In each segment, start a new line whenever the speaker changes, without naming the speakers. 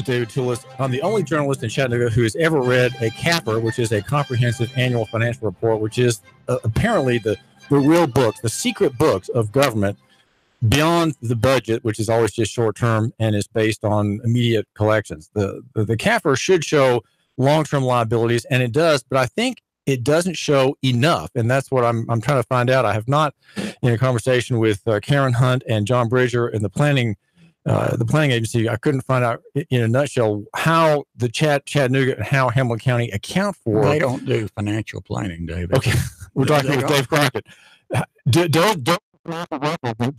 David Toulis. I'm the only journalist in Chattanooga who has ever read a CAFR, which is a comprehensive annual financial report, which is apparently the real books, the secret books of government beyond the budget, which is always just short term and is based on immediate collections. The CAFR should show long-term liabilities, and it does, but I think it doesn't show enough, and that's what I'm trying to find out. I have not, in a conversation with Karen Hunt and John Bridger in the planning agency, I couldn't find out in a nutshell how the Chattanooga and how Hamilton County account for.
They don't do financial planning, David.
Okay, we're talking with Dave Crockett. The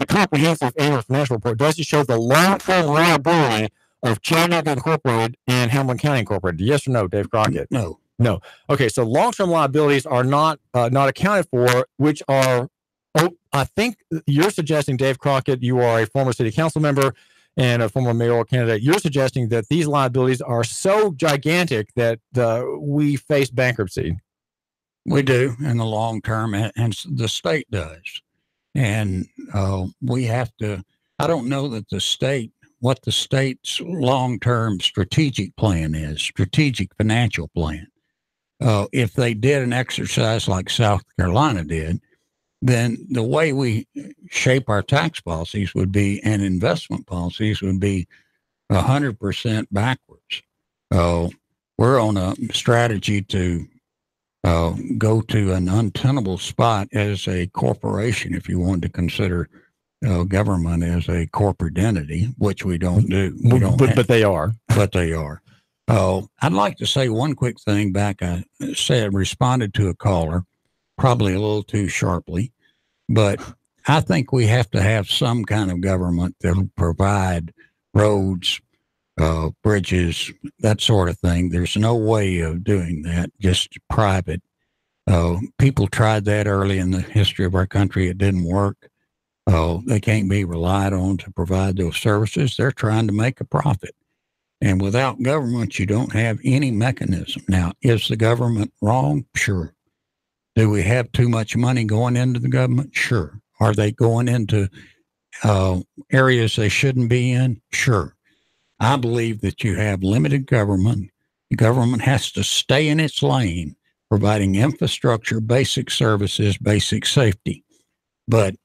comprehensive annual financial report does it show the long-term liability of Chattanooga Incorporated and Hamilton County Incorporated? Yes or no, Dave Crockett?
No.
Okay, so long-term liabilities are not accounted for, which are. I think you're suggesting, Dave Crockett, you are a former city council member and a former mayoral candidate. You're suggesting that these liabilities are so gigantic that we face bankruptcy.
We do in the long term, and the state does. And we have to, I don't know that what the state's long-term strategic plan is, strategic financial plan. If they did an exercise like South Carolina did, then the way we shape our tax policies would be, and investment policies would be 100% backwards. We're on a strategy to go to an untenable spot as a corporation, if you want to consider government as a corporate entity, which we don't do.
But they are.
But they are. I'd like to say one quick thing back. I responded to a caller, probably a little too sharply, but I think we have to have some kind of government that will provide roads, bridges, that sort of thing. There's no way of doing that, just private. People tried that early in the history of our country. It didn't work. They can't be relied on to provide those services. They're trying to make a profit. And without government, you don't have any mechanism. Now, is the government wrong? Sure. Do we have too much money going into the government? Sure. Are they going into areas they shouldn't be in? Sure. I believe that you have limited government. The government has to stay in its lane, providing infrastructure, basic services, basic safety. But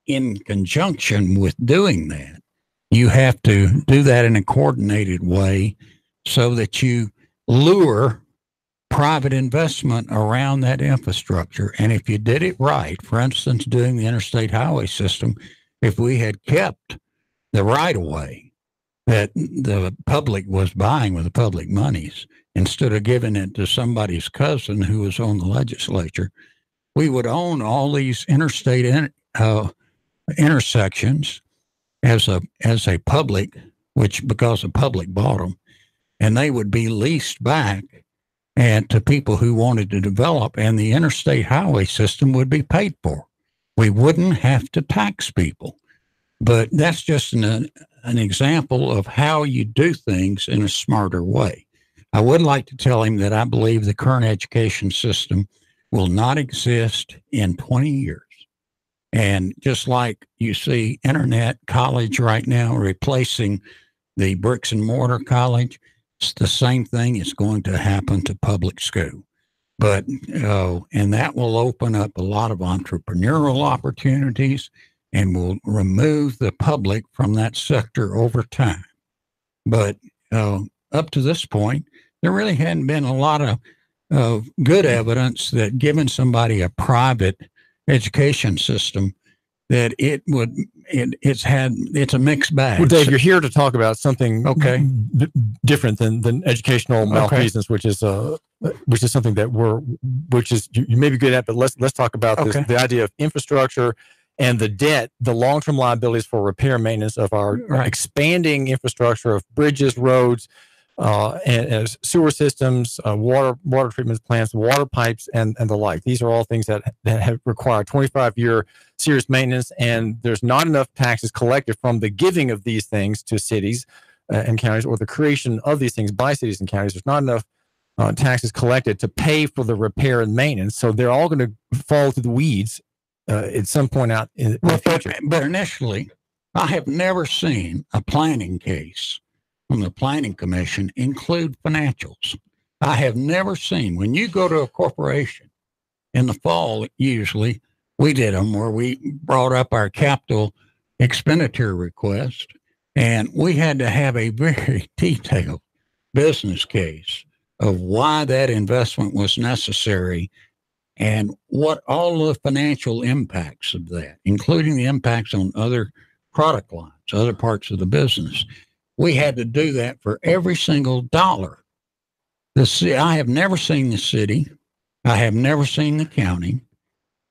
in conjunction with doing that, you have to do that in a coordinated way so that you lure private investment around that infrastructure. And if you did it right, for instance, doing the interstate highway system, if we had kept the right of way that the public was buying with the public monies, instead of giving it to somebody's cousin who was on the legislature, we would own all these interstate intersections as a public, which because the public bought them, and they would be leased back and to people who wanted to develop, and the interstate highway system would be paid for. We wouldn't have to tax people. But that's just an example of how you do things in a smarter way. I would like to tell him that I believe the current education system will not exist in 20 years. And just like you see internet college right now replacing the bricks and mortar college, it's the same thing is going to happen to public school. But, and that will open up a lot of entrepreneurial opportunities and will remove the public from that sector over time. But up to this point, there really hadn't been a lot of good evidence that giving somebody a private education system that it's a mixed bag.
Well, Dave, you're here to talk about something different than educational malfeasance, which is something that you may be good at, but let's talk about this, the idea of infrastructure and the debt, the long-term liabilities for repair and maintenance of our expanding infrastructure of bridges, roads, and sewer systems, water treatment plants, water pipes, and the like. These are all things that have required 25-year serious maintenance, and there's not enough taxes collected from the giving of these things to cities and counties, or the creation of these things by cities and counties. There's not enough taxes collected to pay for the repair and maintenance, so they're all going to fall to the weeds at some point out in the future.
But initially, I have never seen a planning case from the Planning Commission include financials. I have never seen, when you go to a corporation in the fall, usually we did them where we brought up our capital expenditure request, and we had to have a very detailed business case of why that investment was necessary and what all the financial impacts of that, including the impacts on other product lines, other parts of the business. We had to do that for every single dollar. I have never seen the city, I have never seen the county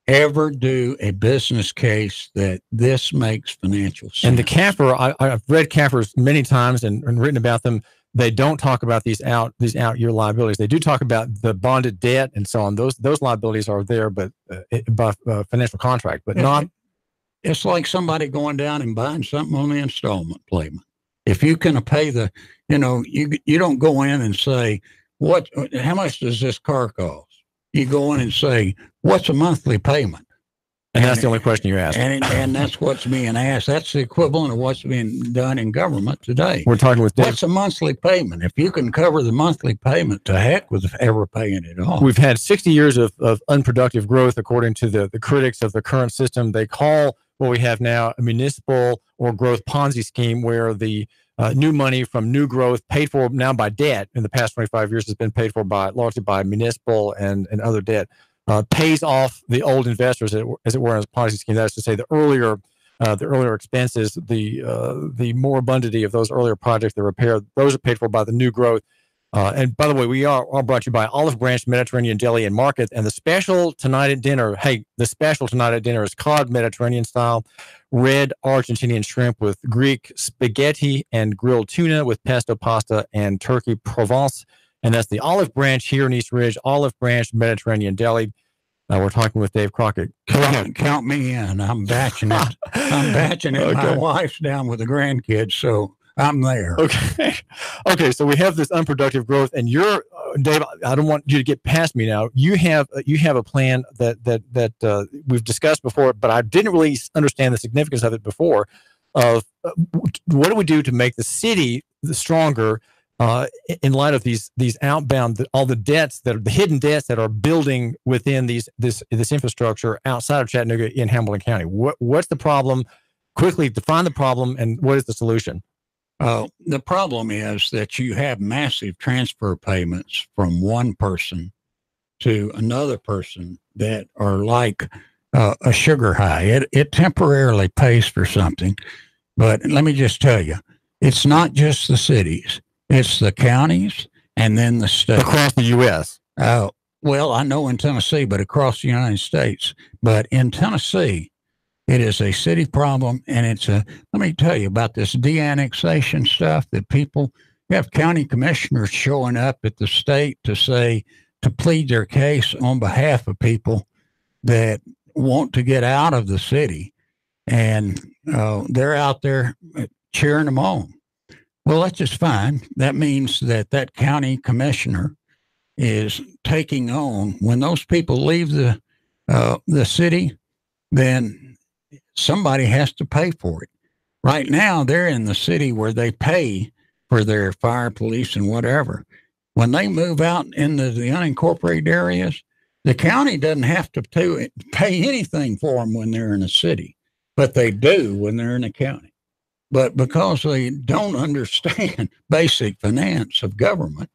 ever do a business case that this makes financial sense.
And the CAFR, I've read CAFRs many times and written about them. They don't talk about these out year liabilities. They do talk about the bonded debt and so on. Those liabilities are there, but by financial contract, but not.
It's like somebody going down and buying something on the installment payment. If you can pay you don't go in and say, how much does this car cost? You go in and say, what's a monthly payment?
And that's the only question you ask.
And that's what's being asked. That's the equivalent of what's being done in government today.
We're talking with Dave.
What's a monthly payment? If you can cover the monthly payment, to heck with ever paying it all.
We've had 60 years of unproductive growth, according to the critics of the current system. They call what we have now a municipal or growth Ponzi scheme, where the new money from new growth, paid for now by debt in the past 25 years, has been paid for largely by municipal and other debt. Pays off the old investors, as it were, as a Ponzi scheme. That is to say, the earlier expenses, the more abundantly of those earlier projects, the repair, those are paid for by the new growth. And by the way, we are all brought to you by Olive Branch Mediterranean Deli and Market. And the special tonight at dinner, is cod Mediterranean style, red Argentinian shrimp with Greek spaghetti and grilled tuna with pesto pasta and turkey Provence. And that's the Olive Branch here in East Ridge, Olive Branch Mediterranean Deli. We're talking with Dave Crockett.
Count me in. I'm batching it. Okay. My wife's down with the grandkids, so I'm there.
Okay. So we have this unproductive growth, and you're, Dave, I don't want you to get past me now. You have a plan that we've discussed before, but I didn't really understand the significance of it before. Of what do we do to make the city stronger? In light of these outbound, all the debts the hidden debts that are building within this infrastructure outside of Chattanooga in Hamilton County. What's the problem? Quickly define the problem, and what is the solution?
The problem is that you have massive transfer payments from one person to another person that are like a sugar high. It temporarily pays for something, but let me just tell you, it's not just the cities. It's the counties and then the state.
Across the U.S.
Well, I know in Tennessee, but across the United States. But in Tennessee, it is a city problem. And let me tell you about this de-annexation stuff that you have county commissioners showing up at the state to plead their case on behalf of people that want to get out of the city. And they're out there cheering them on. Well, that's just fine. That means that county commissioner is taking on, when those people leave the city, then somebody has to pay for it. Right now, they're in the city where they pay for their fire, police, and whatever. When they move out into the unincorporated areas, the county doesn't have to pay anything for them when they're in a city, but they do when they're in a county. But because they don't understand basic finance of government,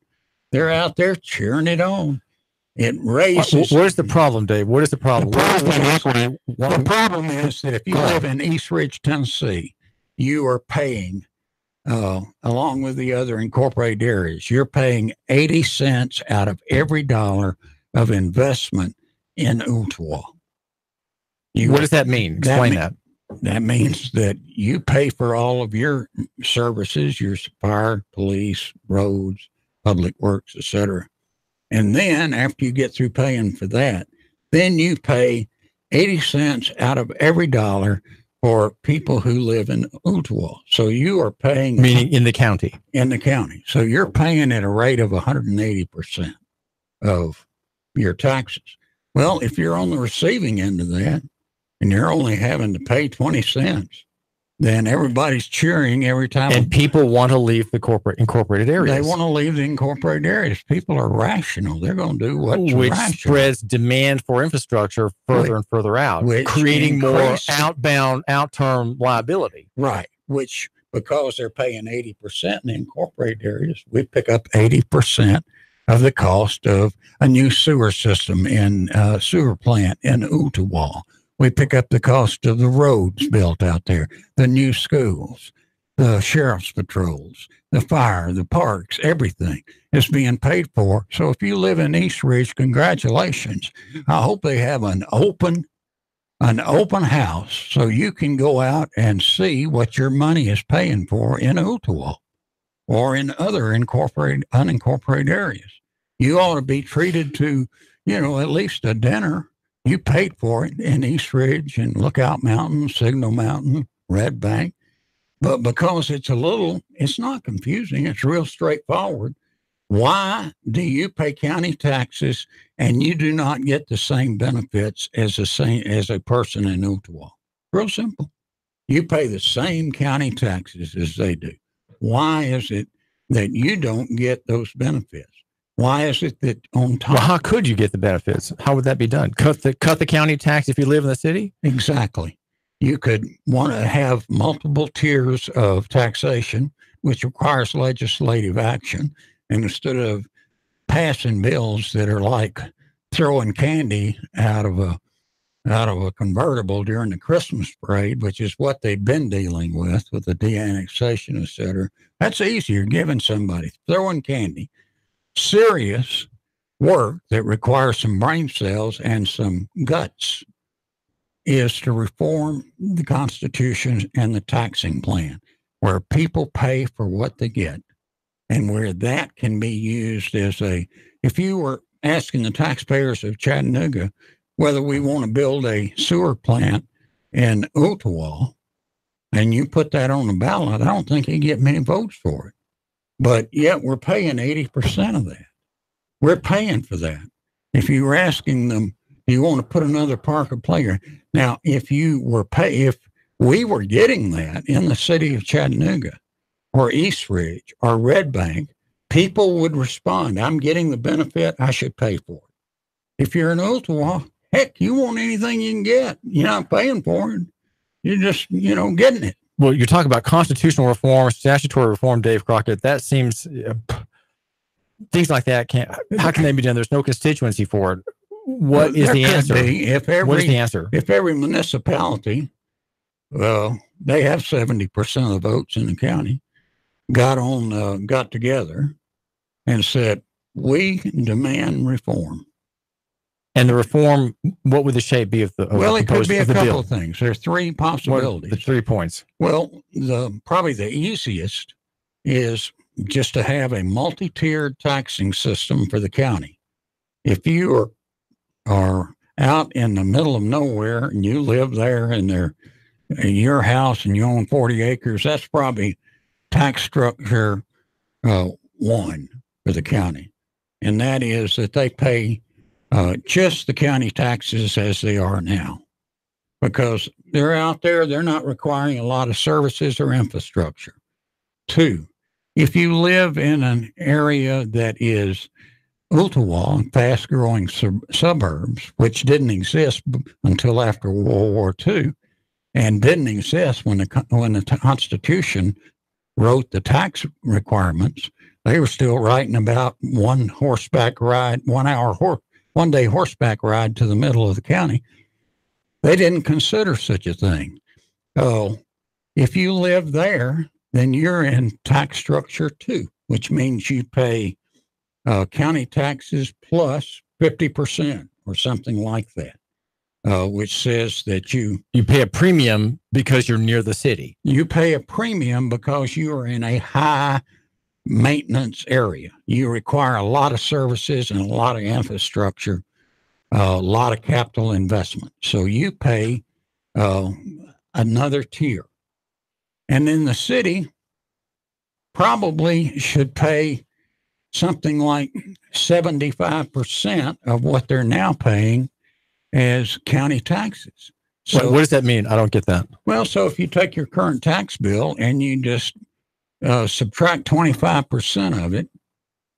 they're out there cheering it on. It raises.
Where's the problem, Dave? What is the problem?
The problem is that if you live in East Ridge, Tennessee, you are paying, along with the other incorporated areas, you're paying 80 cents out of every dollar of investment in Ooltewah.
What does that mean? Explain that.
That means that you pay for all of your services, your fire, police, roads, public works, etc. And then after you get through paying for that, then you pay 80 cents out of every dollar for people who live in Ooltewah. So you are paying...
Meaning in the county.
In the county. So you're paying at a rate of 180% of your taxes. Well, if you're on the receiving end of that, and you're only having to pay 20 cents, then everybody's cheering every time.
And people want to leave the incorporated areas.
They want to leave the incorporated areas. People are rational. They're going to do what's
which
rational.
Spreads demand for infrastructure further and further out, creating more out-term liability.
Right. Which, because they're paying 80% in the incorporated areas, we pick up 80% of the cost of a new sewer system and sewer plant in Ottawa. We pick up the cost of the roads built out there, the new schools, the sheriff's patrols, the fire, the parks, everything is being paid for. So if you live in East Ridge, congratulations. I hope they have an open house so you can go out and see what your money is paying for in Ottawa or in other unincorporated areas. You ought to be treated to, at least a dinner. You paid for it in East Ridge and Lookout Mountain, Signal Mountain, Red Bank. But because it's not confusing. It's real straightforward. Why do you pay county taxes and you do not get the same benefits as a person in Ottawa? Real simple. You pay the same county taxes as they do. Why is it that you don't get those benefits? Why is it that on top?
Well, how could you get the benefits? How would that be done? Cut the county tax if you live in the city?
Exactly. You could want to have multiple tiers of taxation, which requires legislative action. And instead of passing bills that are like throwing candy out of a convertible during the Christmas parade, which is what they've been dealing with the de-annexation, et cetera, that's easier, giving somebody throwing candy. Serious work that requires some brain cells and some guts is to reform the Constitution and the taxing plan, where people pay for what they get and where that can be used if you were asking the taxpayers of Chattanooga whether we want to build a sewer plant in Ottawa and you put that on the ballot, I don't think you get many votes for it. But yet we're paying 80% of that. We're paying for that. If you were asking them, do you want to put another park or playground? Now, if we were getting that in the city of Chattanooga or East Ridge or Red Bank, people would respond, I'm getting the benefit, I should pay for it. If you're in Ottawa, heck, you want anything you can get. You're not paying for it. You're just, getting it.
Well, you're talking about constitutional reform, statutory reform, Dave Crockett. That seems, things like that how can they be done? There's no constituency for it. What is the answer? What is the answer?
If every municipality, they have 70% of the votes in the county, got together and said, we demand reform.
And the reform, what would the shape be of the
Well, it could be a couple of things. There are three possibilities.
The 3 points.
Well, probably the easiest is just to have a multi-tiered taxing system for the county. If you are out in the middle of nowhere and you live there and they're in your house and you own 40 acres, that's probably tax structure 1 for the county. And that is that they pay just the county taxes as they are now, because they're out there, they're not requiring a lot of services or infrastructure. 2, if you live in an area that is Ottawa, fast-growing suburbs, which didn't exist until after World War II, and didn't exist when the Constitution wrote the tax requirements, they were still writing about one day horseback ride to the middle of the county. They didn't consider such a thing. So if you live there, then you're in tax structure 2, which means you pay county taxes plus 50% or something like that, which says that you
pay a premium because you're near the city.
You pay a premium because you are in a high maintenance area. You require a lot of services and a lot of infrastructure, a lot of capital investment. So you pay another tier. And then the city probably should pay something like 75% of what they're now paying as county taxes. So
what does that mean? I don't get that.
Well, so if you take your current tax bill and you just subtract 25% of it,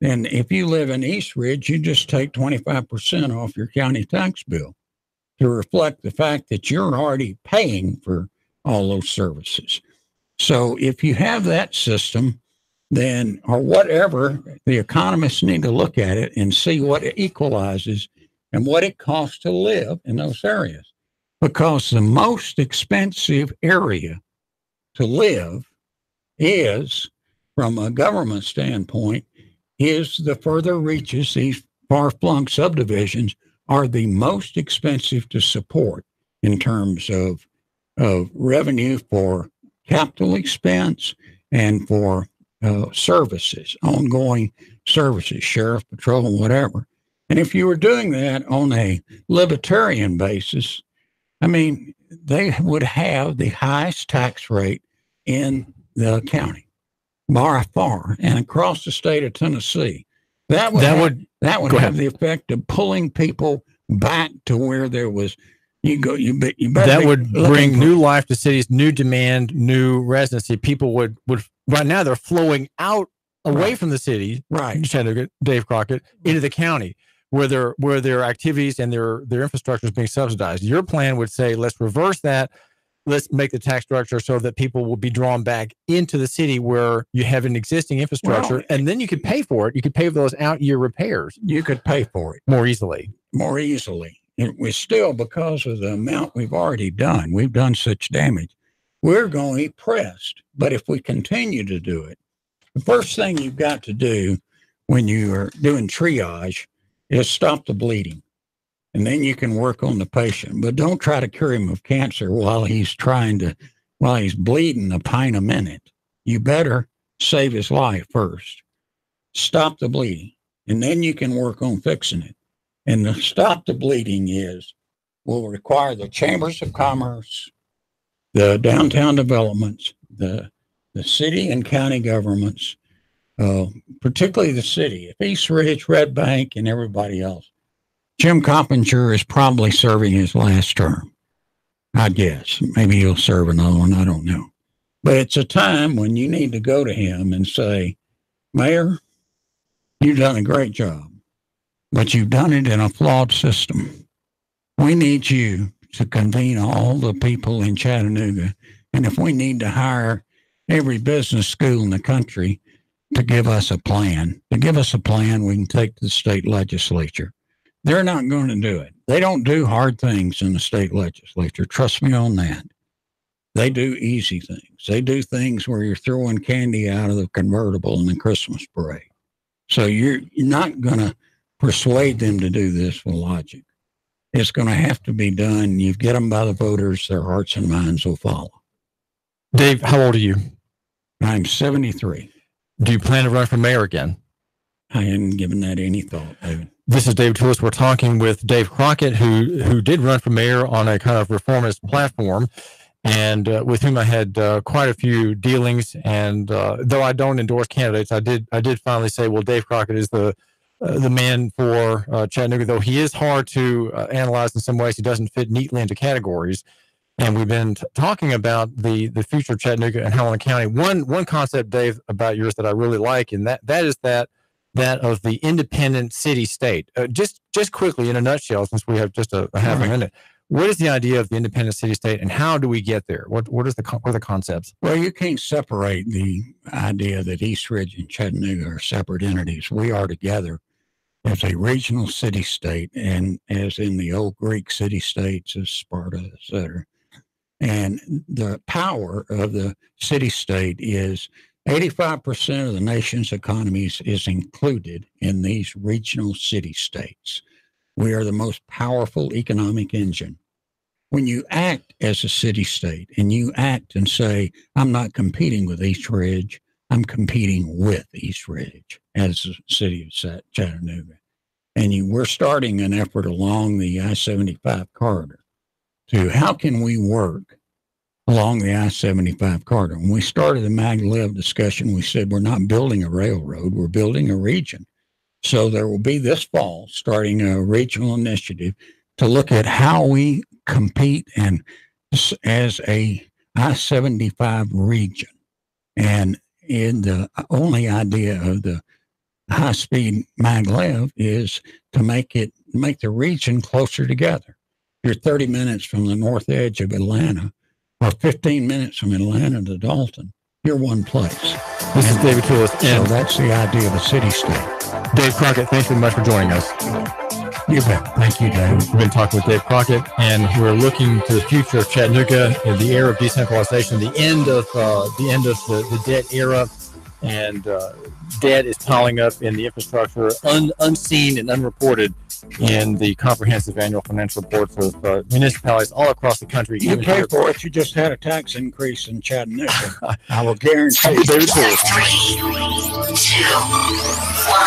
then if you live in East Ridge, you just take 25% off your county tax bill to reflect the fact that you're already paying for all those services. So if you have that system, then, or whatever, the economists need to look at it and see what it equalizes and what it costs to live in those areas. Because the most expensive area to live is, from a government standpoint, is the further reaches. These far-flung subdivisions are the most expensive to support in terms of revenue for capital expense and for services, ongoing services, sheriff, patrol, whatever. And if you were doing that on a libertarian basis, I mean, they would have the highest tax rate in the county by far and across the state of Tennessee. That would have the effect of pulling people back to where there was. That
would bring new life to cities, new demand, new residency. People would right now they're flowing out away from the city,
right?
Chattanooga, Dave Crockett, into the county where their activities and their infrastructure is being subsidized. Your plan would say, let's reverse that. Let's make the tax structure so that people will be drawn back into the city where you have an existing infrastructure, and then you could pay for it. You could pay for those out-year repairs.
You could pay for it
more easily.
It was still, because of the amount we've already done, we've done such damage. We're going to be pressed. But if we continue to do it, the first thing you've got to do when you are doing triage is stop the bleeding. And then you can work on the patient. But don't try to cure him of cancer while he's bleeding a pint a minute. You better save his life first. Stop the bleeding. And then you can work on fixing it. And the stop the bleeding will require the chambers of commerce, the downtown developments, the city and county governments, particularly the city. If East Ridge, Red Bank, and everybody else, Jim Coppinger is probably serving his last term, I guess. Maybe he'll serve another one, I don't know. But it's a time when you need to go to him and say, Mayor, you've done a great job, but you've done it in a flawed system. We need you to convene all the people in Chattanooga. And if we need to hire every business school in the country to give us a plan, we can take to the state legislature. They're not going to do it. They don't do hard things in the state legislature. Trust me on that. They do easy things. They do things where you're throwing candy out of the convertible in the Christmas parade. So you're not going to persuade them to do this with logic. It's going to have to be done. You get them by the voters, their hearts and minds will follow.
Dave, how old are you?
I'm 73.
Do you plan to run for mayor again?
I hadn't given that any thought, David.
This is Dave Toulis. We're talking with Dave Crockett, who did run for mayor on a kind of reformist platform, and with whom I had quite a few dealings. And though I don't endorse candidates, I did finally say, well, Dave Crockett is the man for Chattanooga, though he is hard to analyze in some ways. He doesn't fit neatly into categories. And we've been talking about the future of Chattanooga and Helena County. One concept, Dave, about yours that I really like, and that is that of the independent city-state. Just quickly, in a nutshell, since we have just a half a minute, what is the idea of the independent city-state, and how do we get there? What are the concepts?
Well, you can't separate the idea that East Ridge and Chattanooga are separate entities. We are together as a regional city-state, and as in the old Greek city-states of Sparta, etc. And the power of the city-state is 85% of the nation's economies is included in these regional city-states. We are the most powerful economic engine. When you act as a city-state and you act and say, I'm not competing with East Ridge, I'm competing with East Ridge as the city of Chattanooga. And we're starting an effort along the I-75 corridor to how can we work along the I-75 corridor. When we started the Mag-Lev discussion, we said we're not building a railroad, we're building a region. So there will be this fall, starting a regional initiative to look at how we compete and as a I-75 region. And in the only idea of the high-speed maglev is to make the region closer together. You're 30 minutes from the north edge of Atlanta, or 15 minutes from Atlanta to Dalton. You're one place.
This is David Toulis.
So that's the idea of a city-state.
Dave Crockett, thanks very much for joining us.
You bet. Thank you, Dave.
We've been talking with Dave Crockett, and we're looking to the future of Chattanooga in the era of decentralization, the end of the debt era, and debt is piling up in the infrastructure, unseen and unreported in the comprehensive annual financial reports of municipalities all across the country.
You pay for it. You just had a tax increase in Chattanooga. I will guarantee.
David Toulis.
3, 2, 1.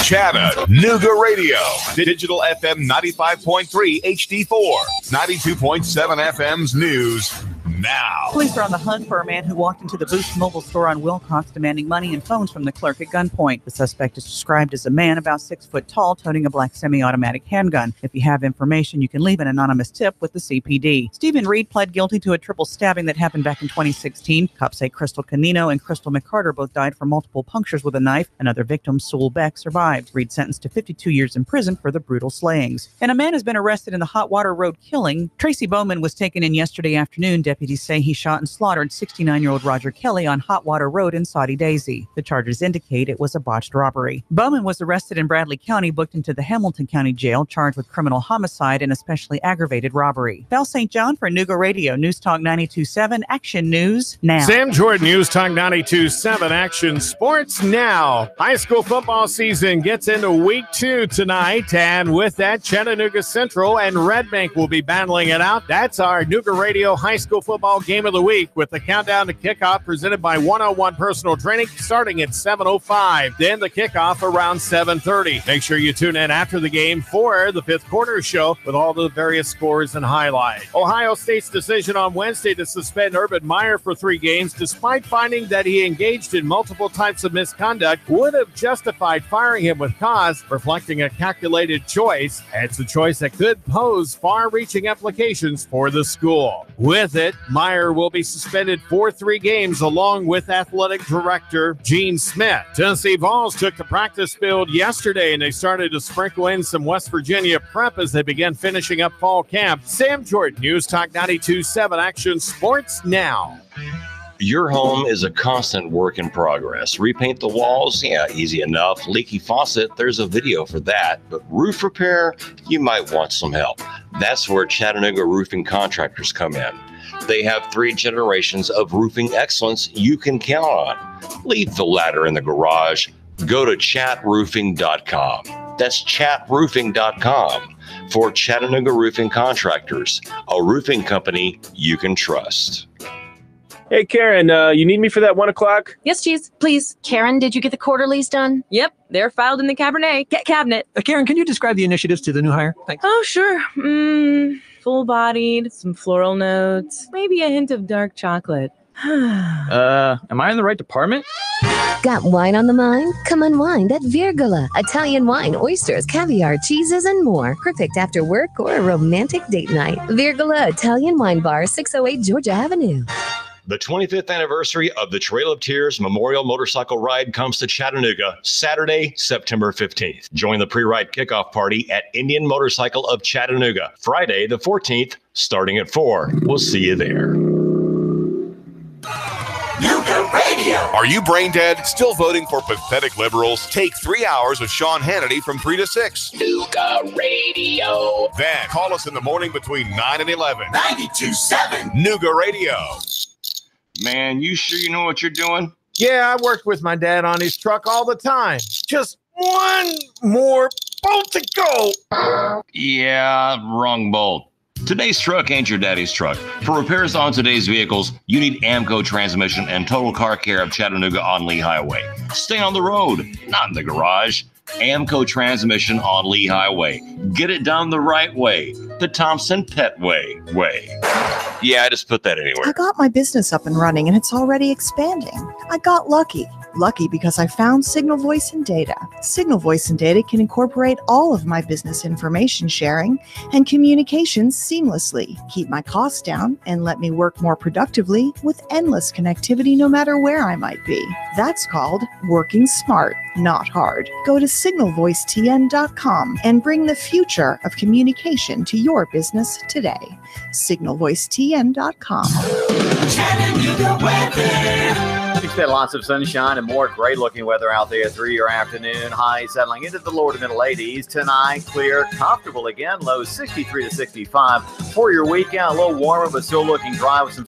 Chattanooga Radio. Digital FM 95.3 HD4. 92.7 FM's news. Now.
Police are on the hunt for a man who walked into the Boost Mobile store on Wilcox demanding money and phones from the clerk at gunpoint. The suspect is described as a man about 6 foot tall, toting a black semi-automatic handgun. If you have information, you can leave an anonymous tip with the CPD. Stephen Reed pled guilty to a triple stabbing that happened back in 2016. Cops say Crystal Canino and Crystal McCarter both died from multiple punctures with a knife. Another victim, Sewell Beck, survived. Reed sentenced to 52 years in prison for the brutal slayings. And a man has been arrested in the Hot Water Road killing. Tracy Bowman was taken in yesterday afternoon. Deputies say he shot and slaughtered 69-year-old Roger Kelly on Hot Water Road in Saudi Daisy. The charges indicate it was a botched robbery. Bowman was arrested in Bradley County, booked into the Hamilton County Jail, charged with criminal homicide and especially aggravated robbery. Belle St. John for Nuga Radio, News Talk 92.7, Action News Now.
Sam Jordan, News Talk 92.7, Action Sports Now. High school football season gets into week 2 tonight, and with that, Chattanooga Central and Red Bank will be battling it out. That's our Nuga Radio High School Football Game of the Week, with the countdown to kickoff presented by 101 Personal Training starting at 7:05. Then the kickoff around 7:30. Make sure you tune in after the game for the fifth quarter show with all the various scores and highlights. Ohio State's decision on Wednesday to suspend Urban Meyer for 3 games, despite finding that he engaged in multiple types of misconduct, would have justified firing him with cause, reflecting a calculated choice. It's a choice that could pose far-reaching implications for the school. With it, Meyer will be suspended for 3 games along with athletic director Gene Smith. Tennessee Vols took the practice field yesterday, and they started to sprinkle in some West Virginia prep as they began finishing up fall camp. Sam Jordan, News Talk 92.7, Action Sports Now.
Your home is a constant work in progress. Repaint the walls? Yeah, easy enough. Leaky faucet? There's a video for that. But roof repair? You might want some help. That's where Chattanooga Roofing Contractors come in. They have 3 generations of roofing excellence you can count on. Leave the ladder in the garage. Go to chatroofing.com. That's chatroofing.com for Chattanooga Roofing Contractors, a roofing company you can trust.
Hey, Karen, you need me for that 1 o'clock?
Yes, Cheese, please. Karen, did you get the quarterlies done? Yep, they're filed in the cabinet.
Karen, can you describe the initiatives to the new hire? Thanks.
Oh, sure. Full-bodied, some floral notes, maybe a hint of dark chocolate.
Am I in the right department?
Got wine on the mind? Come unwind at Virgola. Italian wine, oysters, caviar, cheeses, and more. Perfect after work or a romantic date night. Virgola Italian Wine Bar, 608 Georgia Avenue.
The 25th anniversary of the Trail of Tears Memorial Motorcycle Ride comes to Chattanooga Saturday, September 15th. Join the pre-ride kickoff party at Indian Motorcycle of Chattanooga, Friday the 14th, starting at 4. We'll see you there.
Nuga Radio. Are you brain dead? Still voting for pathetic liberals? Take 3 hours of Sean Hannity from 3 to 6.
Nuga Radio.
Then call us in the morning between 9 and 11.
92.7
Nuga Radio.
Man, you sure you know what you're doing?
Yeah, I worked with my dad on his truck all the time. Just one more bolt to go.
Yeah, wrong bolt. Today's truck ain't your daddy's truck. For repairs on today's vehicles, you need Amco Transmission and Total Car Care of Chattanooga on Lee Highway. Stay on the road, not in the garage. Amco Transmission on Lee Highway. Get it done the right way. The Thompson Pet way. Yeah, I just put that anywhere.
I got my business up and running, and it's already expanding. I got lucky. Lucky because I found Signal Voice and Data. Signal Voice and Data can incorporate all of my business information sharing and communications seamlessly, keep my costs down, and let me work more productively with endless connectivity no matter where I might be. That's called working smart, not hard. Go to signalvoicetn.com and bring the future of communication to your business today. signalvoicetn.com.
Expect lots of sunshine and more great-looking weather out there through your afternoon. High settling into the lower to middle 80s. Tonight, clear, comfortable again. Lows 63 to 65. For your weekend, a little warmer, but still looking dry with some